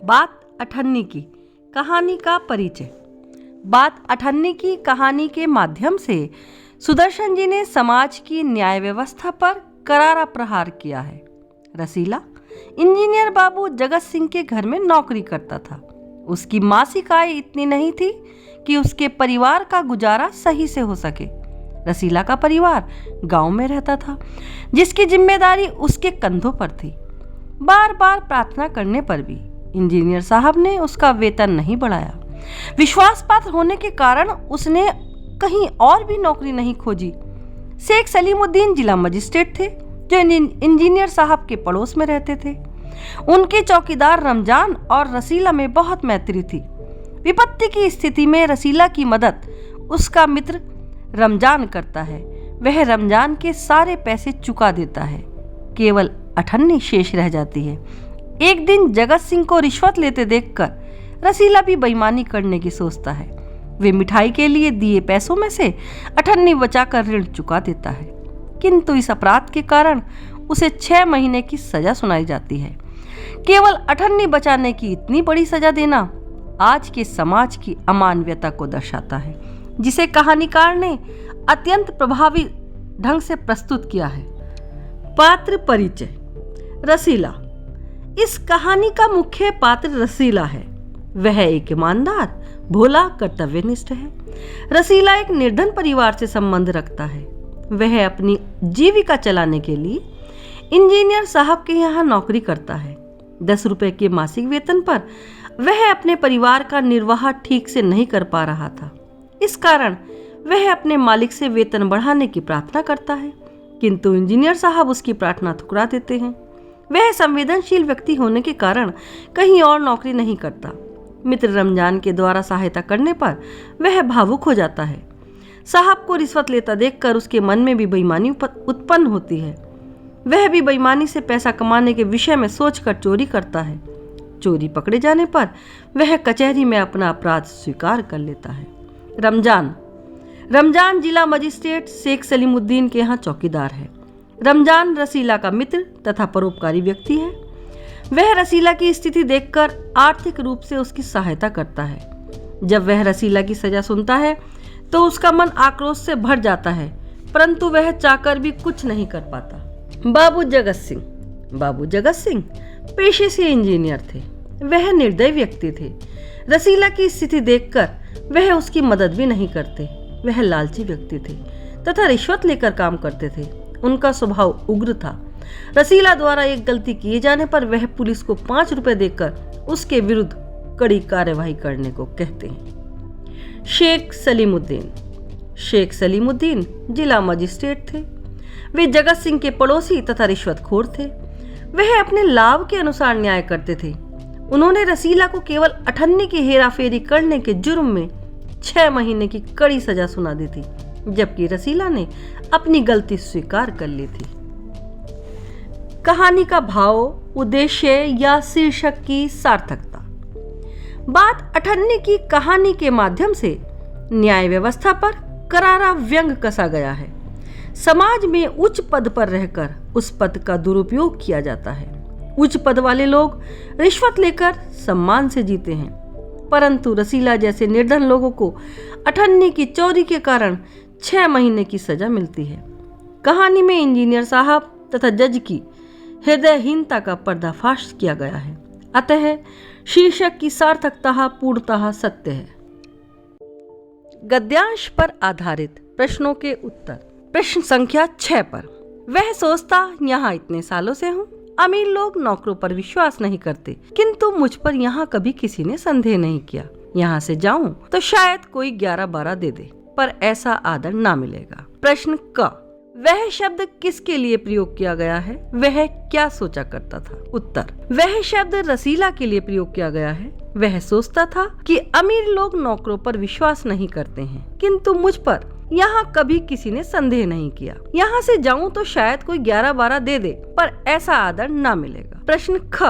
बात अठन्नी की कहानी का परिचय। बात अठन्नी की कहानी के माध्यम से सुदर्शन जी ने समाज की न्याय व्यवस्था पर करारा प्रहार किया है। रसीला इंजीनियर बाबू जगत सिंह के घर में नौकरी करता था। उसकी मासिक आय इतनी नहीं थी कि उसके परिवार का गुजारा सही से हो सके। रसीला का परिवार गांव में रहता था, जिसकी जिम्मेदारी उसके कंधों पर थी। बार बार प्रार्थना करने पर भी इंजीनियर साहब ने उसका वेतन नहीं बढ़ाया। विश्वास पात्र होने के कारण उसने कहीं और भी नौकरी नहीं खोजी। शेख सलीमुद्दीन जिला मजिस्ट्रेट थे, जो इंजीनियर साहब के पड़ोस में रहते थे। उनके चौकीदार रमजान और रसीला में बहुत मैत्री थी। विपत्ति की स्थिति में रसीला की मदद उसका मित्र रमजान करता है। वह रमजान के सारे पैसे चुका देता है। केवल अठन्नी शेष रह जाती है। एक दिन जगत सिंह को रिश्वत लेते देखकर रसीला भी बेईमानी करने की सोचता है। वे मिठाई के लिए दिए पैसों में से अठन्नी बचाकर ऋण चुका देता है, किंतु इस अपराध के कारण उसे 6 महीने की सजा सुनाई जाती है। केवल अठन्नी बचाने की इतनी बड़ी सजा देना आज के समाज की अमानवीयता को दर्शाता है, जिसे कहानीकार ने अत्यंत प्रभावी ढंग से प्रस्तुत किया है। पात्र परिचय। रसीला इस कहानी का मुख्य पात्र रसीला है। वह एक ईमानदार, भोला, कर्तव्यनिष्ठ है। रसीला एक निर्धन परिवार से संबंध रखता है। वह अपनी जीविका चलाने के लिए इंजीनियर साहब के यहाँ नौकरी करता है। 10 रुपए के मासिक वेतन पर वह अपने परिवार का निर्वाह ठीक से नहीं कर पा रहा था। इस कारण वह अपने मालिक से वेतन बढ़ाने की प्रार्थना करता है, किंतु इंजीनियर साहब उसकी प्रार्थना ठुकरा देते हैं। वह संवेदनशील व्यक्ति होने के कारण कहीं और नौकरी नहीं करता। मित्र रमजान के द्वारा सहायता करने पर वह भावुक हो जाता है। साहब को रिश्वत लेता देखकर उसके मन में भी बेईमानी उत्पन्न होती है। वह भी बेईमानी से पैसा कमाने के विषय में सोचकर चोरी करता है। चोरी पकड़े जाने पर वह कचहरी में अपना अपराध स्वीकार कर लेता है। रमजान जिला मजिस्ट्रेट शेख सलीमुद्दीन के यहाँ चौकीदार है। रमजान रसीला का मित्र तथा परोपकारी व्यक्ति है। वह रसीला की स्थिति देखकर आर्थिक रूप से उसकी सहायता करता है। जब वह रसीला की सजा सुनता है तो उसका मन आक्रोश से भर जाता है, परंतु वह चाहकर भी कुछ नहीं कर पाता। बाबू जगत सिंह पेशे से इंजीनियर थे। वह निर्दयी व्यक्ति थे। रसीला की स्थिति देखकर वह उसकी मदद भी नहीं करते। वह लालची व्यक्ति थे तथा रिश्वत लेकर काम करते थे। उनका स्वभाव उग्र था। रसीला द्वारा एक गलती किए जाने पर वह पुलिस को 5 रुपए देकर उसके विरुद्ध कड़ी कार्यवाही करने को कहते हैं। शेख सलीमुद्दीन जिला मजिस्ट्रेट थे। वे जगत सिंह के पड़ोसी तथा रिश्वतखोर थे। वह अपने लाभ के अनुसार न्याय करते थे। उन्होंने रसीला को केवल अठन्नी की हेराफेरी करने के जुर्म में 6 महीने की कड़ी सजा सुना दी थी, जबकि रसीला ने अपनी गलती स्वीकार कर ली थी। कहानी का भाव, उद्देश्य या शीर्षक की सार्थकता। बात अठन्नी की कहानी के माध्यम से न्याय व्यवस्था पर करारा व्यंग कसा गया है। समाज में उच्च पद पर रहकर उस पद का दुरुपयोग किया जाता है। उच्च पद वाले लोग रिश्वत लेकर सम्मान से जीते हैं, परंतु रसीला जैसे निर्धन लोगों को अठन्नी की चोरी के कारण 6 महीने की सजा मिलती है। कहानी में इंजीनियर साहब तथा जज की हृदयहीनता का पर्दाफाश किया गया है, अतः शीर्षक की सार्थकता पूर्णतः सत्य है। गद्यांश पर आधारित प्रश्नों के उत्तर। प्रश्न संख्या 6 पर। वह सोचता यहाँ इतने सालों से हूँ, अमीर लोग नौकरों पर विश्वास नहीं करते, किंतु मुझ पर यहाँ कभी किसी ने संदेह नहीं किया। यहाँ से जाऊं तो शायद कोई 11-12 दे दे, पर ऐसा आदर ना मिलेगा। प्रश्न क। वह शब्द किसके लिए प्रयोग किया गया है? वह क्या सोचा करता था? उत्तर। वह शब्द रसीला के लिए प्रयोग किया गया है। वह सोचता था कि अमीर लोग नौकरों पर विश्वास नहीं करते हैं, किंतु मुझ पर यहाँ कभी किसी ने संदेह नहीं किया। यहाँ से जाऊं तो शायद कोई 11-12 दे दे, पर ऐसा आदर ना मिलेगा। प्रश्न ख।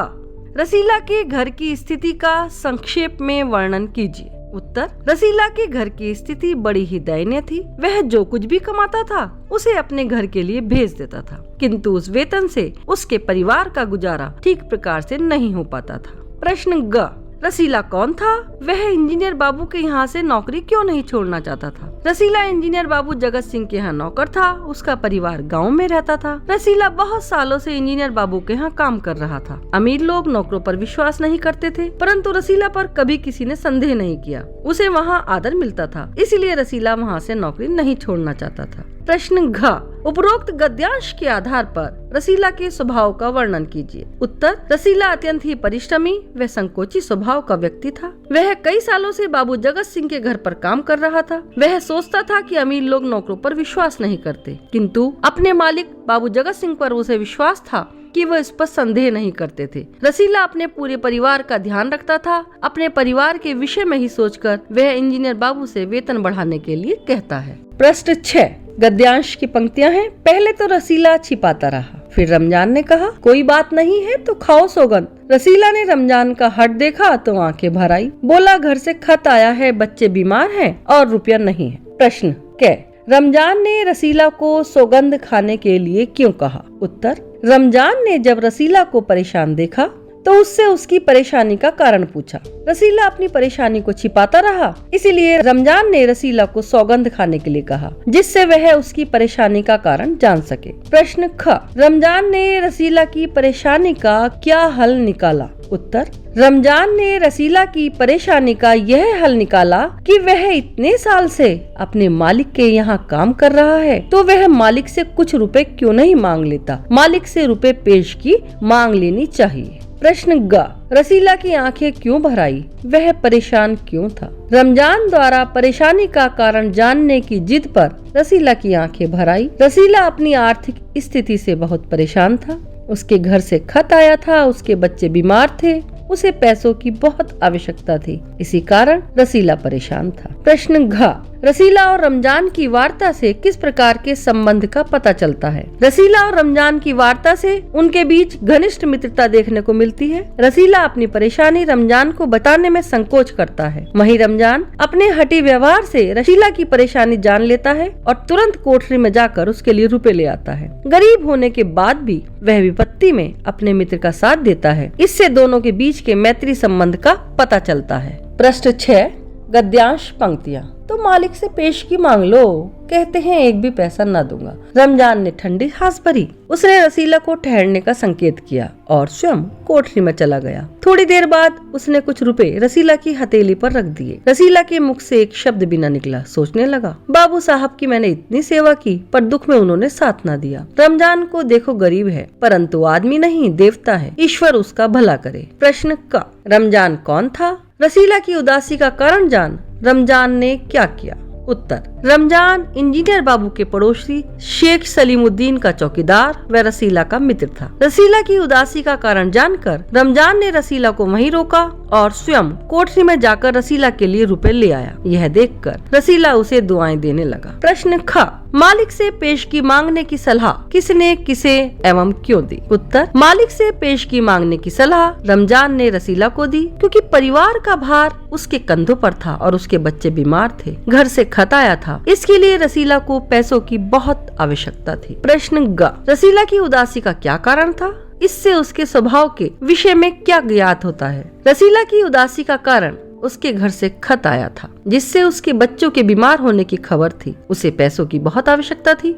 रसीला के घर की स्थिति का संक्षेप में वर्णन कीजिए। उत्तर। रसीला के घर की स्थिति बड़ी ही दयनीय थी। वह जो कुछ भी कमाता था उसे अपने घर के लिए भेज देता था, किंतु उस वेतन से उसके परिवार का गुजारा ठीक प्रकार से नहीं हो पाता था। प्रश्न ग, रसीला कौन था? वह इंजीनियर बाबू के यहाँ से नौकरी क्यों नहीं छोड़ना चाहता था? रसीला इंजीनियर बाबू जगत सिंह के यहाँ नौकर था। उसका परिवार गांव में रहता था। रसीला बहुत सालों से इंजीनियर बाबू के यहाँ काम कर रहा था। अमीर लोग नौकरों पर विश्वास नहीं करते थे, परंतु रसीला पर कभी किसी ने संदेह नहीं किया। उसे वहाँ आदर मिलता था, इसलिए रसीला वहाँ से नौकरी नहीं छोड़ना चाहता था। प्रश्न घ, उपरोक्त गद्यांश के आधार पर रसीला के स्वभाव का वर्णन कीजिए। उत्तर, रसीला अत्यंत ही परिश्रमी व संकोची स्वभाव का व्यक्ति था। वह कई सालों से बाबू जगत सिंह के घर पर काम कर रहा था। वह सोचता था कि अमीर लोग नौकरों पर विश्वास नहीं करते, किंतु अपने मालिक बाबू जगत सिंह पर उसे विश्वास था कि वह इस पर संदेह नहीं करते थे। रसीला अपने पूरे परिवार का ध्यान रखता था। अपने परिवार के विषय में ही सोचकर वह इंजीनियर बाबू से वेतन बढ़ाने के लिए कहता है। प्रश्न 6, गद्यांश की पंक्तियां हैं। पहले तो रसीला छिपाता रहा, फिर रमजान ने कहा कोई बात नहीं है तो खाओ सौगंध। रसीला ने रमजान का हट देखा तो आंखें भर आई। बोला घर से खत आया है, बच्चे बीमार हैं और रुपया नहीं है। प्रश्न क, रमजान ने रसीला को सौगंध खाने के लिए क्यों कहा? उत्तर, रमजान ने जब रसीला को परेशान देखा तो उससे उसकी परेशानी का कारण पूछा। रसीला अपनी परेशानी को छिपाता रहा, इसीलिए रमजान ने रसीला को सौगंध खाने के लिए कहा, जिससे वह उसकी परेशानी का कारण जान सके। प्रश्न ख, रमजान ने रसीला की परेशानी का क्या हल निकाला? उत्तर, रमजान ने रसीला की परेशानी का यह हल निकाला कि वह इतने साल से अपने मालिक के यहाँ काम कर रहा है, तो वह मालिक से कुछ रुपए क्यों नहीं मांग लेता? मालिक से रुपए पेश की मांग लेनी चाहिए। प्रश्न ग, रसीला की आंखें क्यों भर आई? वह परेशान क्यों था? रमजान द्वारा परेशानी का कारण जानने की जिद पर रसीला की आंखें भर आई। रसीला अपनी आर्थिक स्थिति से बहुत परेशान था। उसके घर से खत आया था, उसके बच्चे बीमार थे, उसे पैसों की बहुत आवश्यकता थी, इसी कारण रसीला परेशान था। प्रश्न घ, रसीला और रमजान की वार्ता से किस प्रकार के संबंध का पता चलता है? रसीला और रमजान की वार्ता से उनके बीच घनिष्ठ मित्रता देखने को मिलती है। रसीला अपनी परेशानी रमजान को बताने में संकोच करता है, वहीं रमजान अपने हठी व्यवहार से रसीला की परेशानी जान लेता है और तुरंत कोठरी में जाकर उसके लिए रुपए ले आता है। गरीब होने के बाद भी वह विपत्ति में अपने मित्र का साथ देता है। इससे दोनों के बीच के मैत्री संबंध का पता चलता है। प्रश्न 6, गद्यांश पंक्तियां। तो मालिक से पेश की मांग लो, कहते हैं एक भी पैसा न दूंगा। रमजान ने ठंडी सांस भरी। उसने रसीला को ठहरने का संकेत किया और स्वयं कोठरी में चला गया। थोड़ी देर बाद उसने कुछ रुपए रसीला की हथेली पर रख दिए। रसीला के मुख से एक शब्द भी न निकला। सोचने लगा, बाबू साहब की मैंने इतनी सेवा की, पर दुख में उन्होंने साथ न दिया। रमजान को देखो गरीब है, परंतु आदमी नहीं देवता है, ईश्वर उसका भला करे। प्रश्न क, रमजान कौन था? रसीला की उदासी का कारण जान रमजान ने क्या किया? उत्तर, रमजान इंजीनियर बाबू के पड़ोसी शेख सलीमुद्दीन का चौकीदार व रसीला का मित्र था। रसीला की उदासी का कारण जानकर रमजान ने रसीला को वहीं रोका और स्वयं कोठरी में जाकर रसीला के लिए रुपए ले आया। यह देखकर रसीला उसे दुआएं देने लगा। प्रश्न ख, मालिक से पेश की मांगने की सलाह किसने किसे एवं क्यों दी? उत्तर, मालिक से पेश की मांगने की सलाह रमजान ने रसीला को दी, क्योंकि परिवार का भार उसके कंधों पर था और उसके बच्चे बीमार थे। घर से खत आया था, इसके लिए रसीला को पैसों की बहुत आवश्यकता थी। प्रश्न ग, रसीला की उदासी का क्या कारण था? इससे उसके स्वभाव के विषय में क्या ज्ञात होता है? रसीला की उदासी का कारण उसके घर से खत आया था, जिससे उसके बच्चों के बीमार होने की खबर थी। उसे पैसों की बहुत आवश्यकता थी,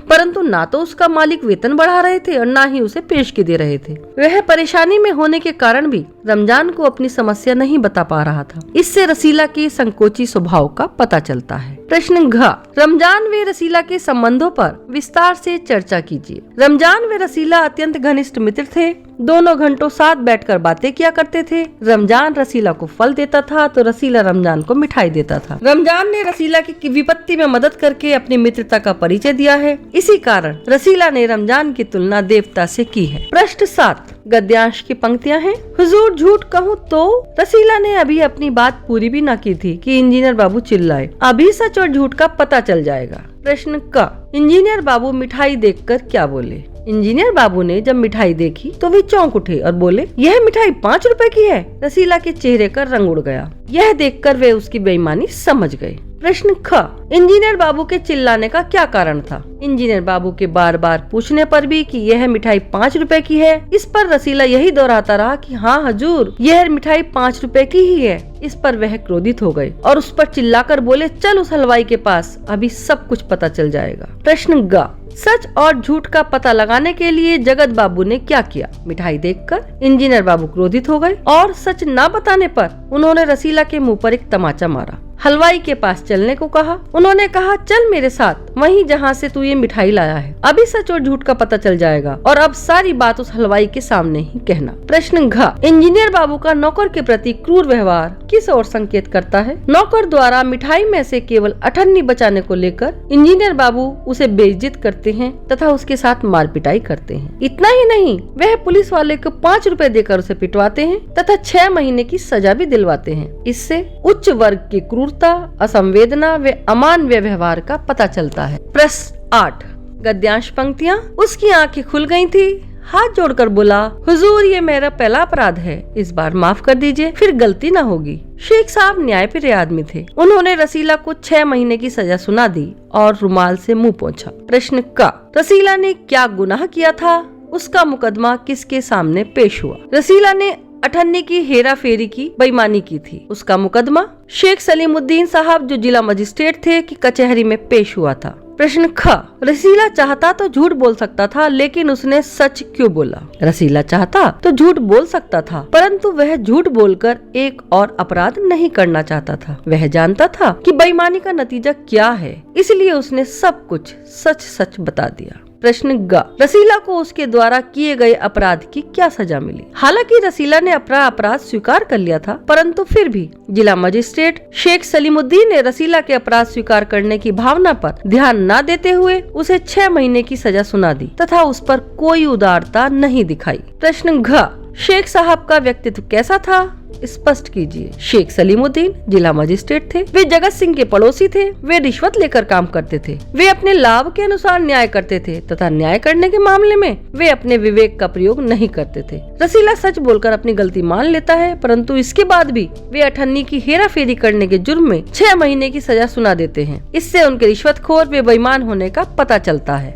परंतु ना तो उसका मालिक वेतन बढ़ा रहे थे और ना ही उसे पेशगी दे रहे थे। वह परेशानी में होने के कारण भी रमजान को अपनी समस्या नहीं बता पा रहा था। इससे रसीला के संकोची स्वभाव का पता चलता है। प्रश्न घ, रमजान व रसीला के संबंधों पर विस्तार से चर्चा कीजिए। रमजान व रसीला अत्यंत घनिष्ठ मित्र थे। दोनों घंटों साथ बैठकर बातें किया करते थे। रमजान रसीला को फल देता था तो रसीला रमजान को मिठाई देता था। रमजान ने रसीला की विपत्ति में मदद करके अपनी मित्रता का परिचय दिया है। इसी कारण रसीला ने रमजान की तुलना देवता से की है। प्रश्न 7, गद्यांश की पंक्तियां हैं। हुजूर झूठ कहूँ तो? रसीला ने अभी अपनी बात पूरी भी न की थी कि इंजीनियर बाबू चिल्लाए, अभी सच और झूठ का पता चल जाएगा। प्रश्न क, इंजीनियर बाबू मिठाई देखकर क्या बोले? इंजीनियर बाबू ने जब मिठाई देखी तो वे चौंक उठे और बोले, यह मिठाई 5 रुपए की है। रसीला के चेहरे का रंग उड़ गया। यह देखकर वे उसकी बेईमानी समझ गए। प्रश्न ख, इंजीनियर बाबू के चिल्लाने का क्या कारण था? इंजीनियर बाबू के बार बार पूछने पर भी कि यह मिठाई 5 रुपए की है, इस पर रसीला यही दोहराता रहा कि हाँ हजूर, यह मिठाई 5 रुपए की ही है। इस पर वह क्रोधित हो गए और उस पर चिल्लाकर बोले, चल उस हलवाई के पास, अभी सब कुछ पता चल जाएगा। प्रश्न ग, सच और झूठ का पता लगाने के लिए जगत बाबू ने क्या किया? मिठाई देखकर इंजीनियर बाबू क्रोधित हो गए और सच न बताने पर उन्होंने रसीला के मुंह पर एक तमाचा मारा। हलवाई के पास चलने को कहा। उन्होंने कहा, चल मेरे साथ, वहीं जहाँ से तू ये मिठाई लाया है, अभी सच और झूठ का पता चल जाएगा और अब सारी बात उस हलवाई के सामने ही कहना। प्रश्न घ, इंजीनियर बाबू का नौकर के प्रति क्रूर व्यवहार किस ओर संकेत करता है? नौकर द्वारा मिठाई में से केवल अठन्नी बचाने को लेकर इंजीनियर बाबू उसे बेइज्जत करते हैं तथा उसके साथ मार पिटाई करते हैं। इतना ही नहीं, वह पुलिस वाले को 5 रुपए देकर उसे पिटवाते हैं तथा 6 महीने की सजा भी दिलवाते हैं। इससे उच्च वर्ग की क्रूरता, असंवेदना व अमानवीय व्यवहार का पता चलता है। प्रश्न 8, गद्यांश पंक्तियाँ। उसकी आंखें खुल गई थी, हाथ जोड़कर बोला, हुजूर ये मेरा पहला अपराध है, इस बार माफ कर दीजिए, फिर गलती न होगी। शेख साहब न्यायप्रिय आदमी थे। उन्होंने रसीला को 6 महीने की सजा सुना दी और रुमाल से मुंह पोंछा। प्रश्न क, रसीला ने क्या गुनाह किया था? उसका मुकदमा किसके सामने पेश हुआ? रसीला ने अठन्नी की हेरा फेरी की बेईमानी की थी। उसका मुकदमा शेख सलीमुद्दीन साहब जो जिला मजिस्ट्रेट थे की कचहरी में पेश हुआ था। प्रश्न ख, रसीला चाहता तो झूठ बोल सकता था, लेकिन उसने सच क्यों बोला? रसीला चाहता तो झूठ बोल सकता था, परंतु वह झूठ बोलकर एक और अपराध नहीं करना चाहता था। वह जानता था कि बेईमानी का नतीजा क्या है, इसलिए उसने सब कुछ सच सच बता दिया। प्रश्न ग, रसीला को उसके द्वारा किए गए अपराध की क्या सजा मिली? हालांकि रसीला ने अपना अपराध स्वीकार कर लिया था, परंतु फिर भी जिला मजिस्ट्रेट शेख सलीमुद्दीन ने रसीला के अपराध स्वीकार करने की भावना पर ध्यान न देते हुए उसे 6 महीने की सजा सुना दी तथा उस पर कोई उदारता नहीं दिखाई। प्रश्न घ, शेख साहब का व्यक्तित्व कैसा था? स्पष्ट कीजिए। शेख सलीमुद्दीन जिला मजिस्ट्रेट थे। वे जगत सिंह के पड़ोसी थे। वे रिश्वत लेकर काम करते थे। वे अपने लाभ के अनुसार न्याय करते थे तथा न्याय करने के मामले में वे अपने विवेक का प्रयोग नहीं करते थे। रसीला सच बोलकर अपनी गलती मान लेता है, परंतु इसके बाद भी वे अठन्नी की हेरा फेरी करने के जुर्म में 6 महीने की सजा सुना देते हैं। इससे उनके रिश्वतखोर व बेईमान होने का पता चलता है।